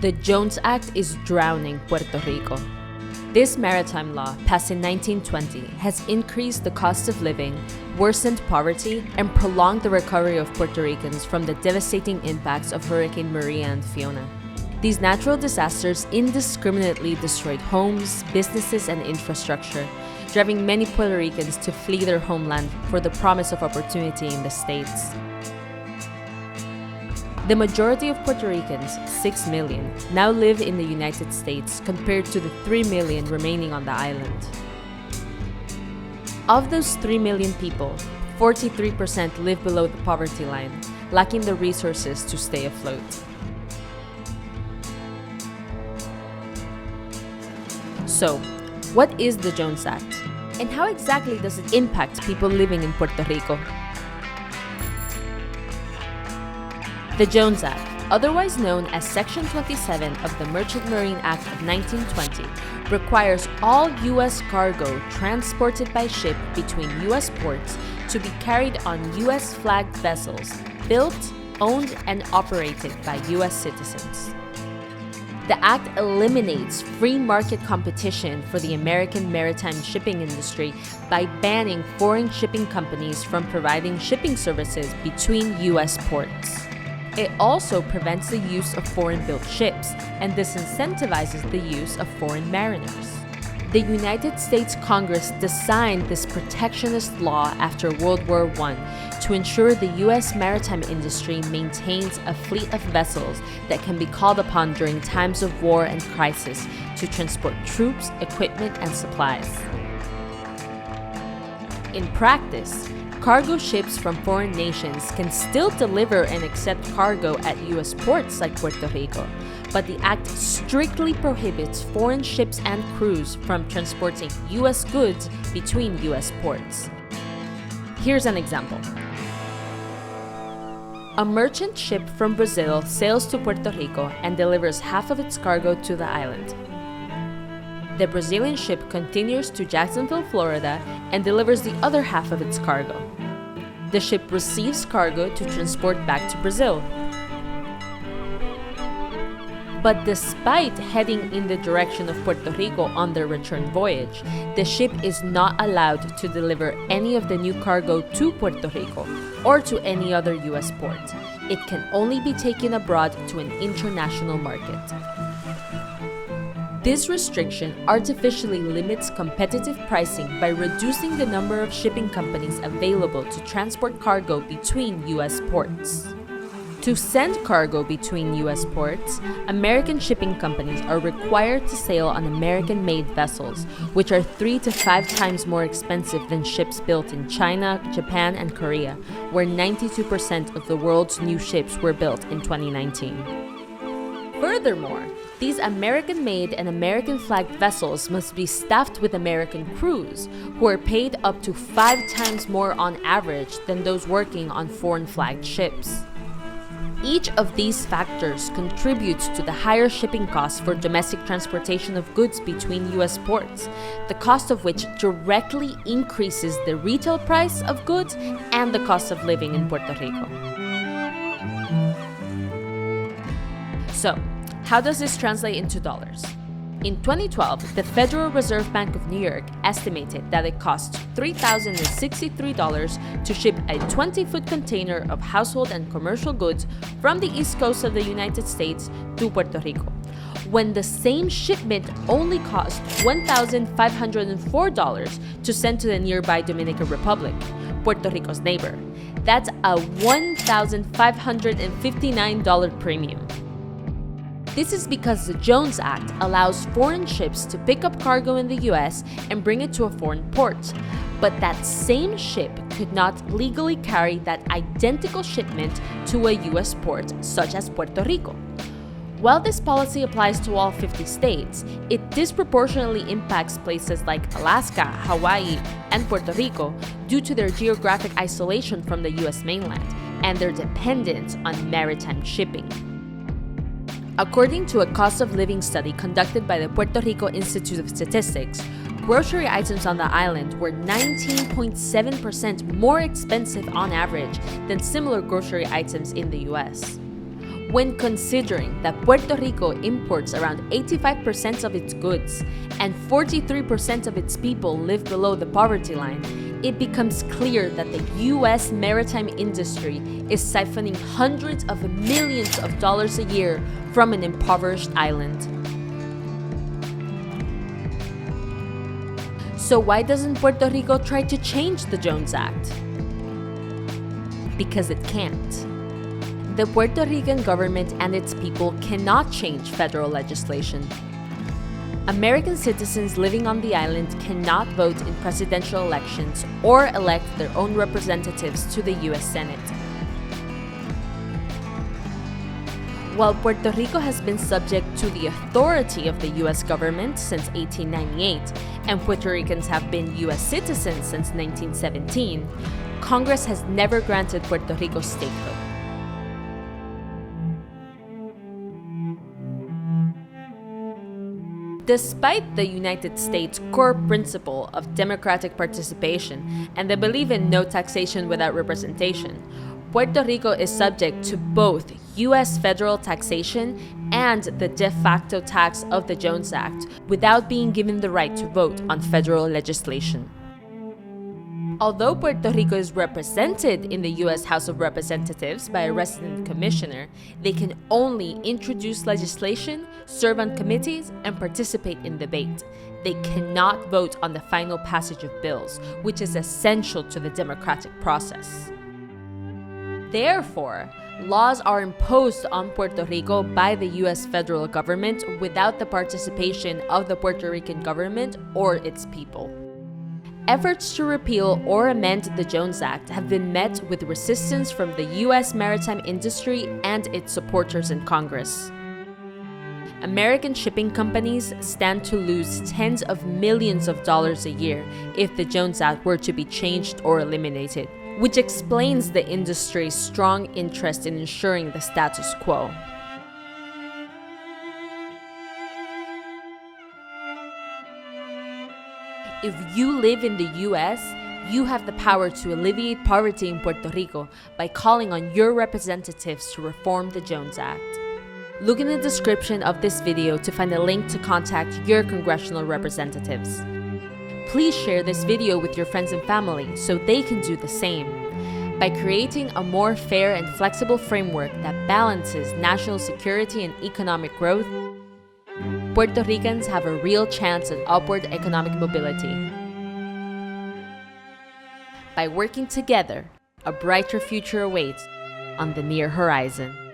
The Jones Act is drowning Puerto Rico. This maritime law, passed in 1920, has increased the cost of living, worsened poverty, and prolonged the recovery of Puerto Ricans from the devastating impacts of Hurricane Maria and Fiona. These natural disasters indiscriminately destroyed homes, businesses, and infrastructure, driving many Puerto Ricans to flee their homeland for the promise of opportunity in the States. The majority of Puerto Ricans, 6 million, now live in the United States compared to the 3 million remaining on the island. Of those 3 million people, 43% live below the poverty line, lacking the resources to stay afloat. So, what is the Jones Act? And how exactly does it impact people living in Puerto Rico? The Jones Act, otherwise known as Section 27 of the Merchant Marine Act of 1920, requires all U.S. cargo transported by ship between U.S. ports to be carried on U.S.-flagged vessels built, owned, and operated by U.S. citizens. The Act eliminates free market competition for the American maritime shipping industry by banning foreign shipping companies from providing shipping services between U.S. ports. It also prevents the use of foreign-built ships and disincentivizes the use of foreign mariners. The United States Congress designed this protectionist law after World War I to ensure the U.S. maritime industry maintains a fleet of vessels that can be called upon during times of war and crisis to transport troops, equipment, and supplies. In practice, cargo ships from foreign nations can still deliver and accept cargo at U.S. ports like Puerto Rico, but the Act strictly prohibits foreign ships and crews from transporting U.S. goods between U.S. ports. Here's an example. A merchant ship from Brazil sails to Puerto Rico and delivers half of its cargo to the island. The Brazilian ship continues to Jacksonville, Florida, and delivers the other half of its cargo. The ship receives cargo to transport back to Brazil. But despite heading in the direction of Puerto Rico on their return voyage, the ship is not allowed to deliver any of the new cargo to Puerto Rico or to any other U.S. port. It can only be taken abroad to an international market. This restriction artificially limits competitive pricing by reducing the number of shipping companies available to transport cargo between U.S. ports. To send cargo between U.S. ports, American shipping companies are required to sail on American-made vessels, which are 3 to 5 times more expensive than ships built in China, Japan, and Korea, where 92% of the world's new ships were built in 2019. Furthermore, these American-made and American-flagged vessels must be staffed with American crews, who are paid up to 5 times more on average than those working on foreign-flagged ships. Each of these factors contributes to the higher shipping costs for domestic transportation of goods between U.S. ports, the cost of which directly increases the retail price of goods and the cost of living in Puerto Rico. So, how does this translate into dollars? In 2012, the Federal Reserve Bank of New York estimated that it costs $3,063 to ship a 20-foot container of household and commercial goods from the east coast of the United States to Puerto Rico, when the same shipment only cost $1,504 to send to the nearby Dominican Republic, Puerto Rico's neighbor. That's a $1,559 premium. This is because the Jones Act allows foreign ships to pick up cargo in the US and bring it to a foreign port, but that same ship could not legally carry that identical shipment to a US port, such as Puerto Rico. While this policy applies to all 50 states, it disproportionately impacts places like Alaska, Hawaii, and Puerto Rico due to their geographic isolation from the US mainland and their dependence on maritime shipping. According to a cost of living study conducted by the Puerto Rico Institute of Statistics, grocery items on the island were 19.7% more expensive on average than similar grocery items in the US. When considering that Puerto Rico imports around 85% of its goods and 43% of its people live below the poverty line, it becomes clear that the U.S. maritime industry is siphoning hundreds of millions of dollars a year from an impoverished island. So why doesn't Puerto Rico try to change the Jones Act? Because it can't. The Puerto Rican government and its people cannot change federal legislation. American citizens living on the island cannot vote in presidential elections or elect their own representatives to the U.S. Senate. While Puerto Rico has been subject to the authority of the U.S. government since 1898, and Puerto Ricans have been U.S. citizens since 1917, Congress has never granted Puerto Rico statehood. Despite the United States' core principle of democratic participation and the belief in no taxation without representation, Puerto Rico is subject to both U.S. federal taxation and the de facto tax of the Jones Act without being given the right to vote on federal legislation. Although Puerto Rico is represented in the U.S. House of Representatives by a resident commissioner, they can only introduce legislation, serve on committees, and participate in debate. They cannot vote on the final passage of bills, which is essential to the democratic process. Therefore, laws are imposed on Puerto Rico by the U.S. federal government without the participation of the Puerto Rican government or its people. Efforts to repeal or amend the Jones Act have been met with resistance from the U.S. maritime industry and its supporters in Congress. American shipping companies stand to lose tens of millions of dollars a year if the Jones Act were to be changed or eliminated, which explains the industry's strong interest in ensuring the status quo. If you live in the U.S., you have the power to alleviate poverty in Puerto Rico by calling on your representatives to reform the Jones Act. Look in the description of this video to find a link to contact your congressional representatives. Please share this video with your friends and family so they can do the same. By creating a more fair and flexible framework that balances national security and economic growth, Puerto Ricans have a real chance at upward economic mobility. By working together, a brighter future awaits on the near horizon.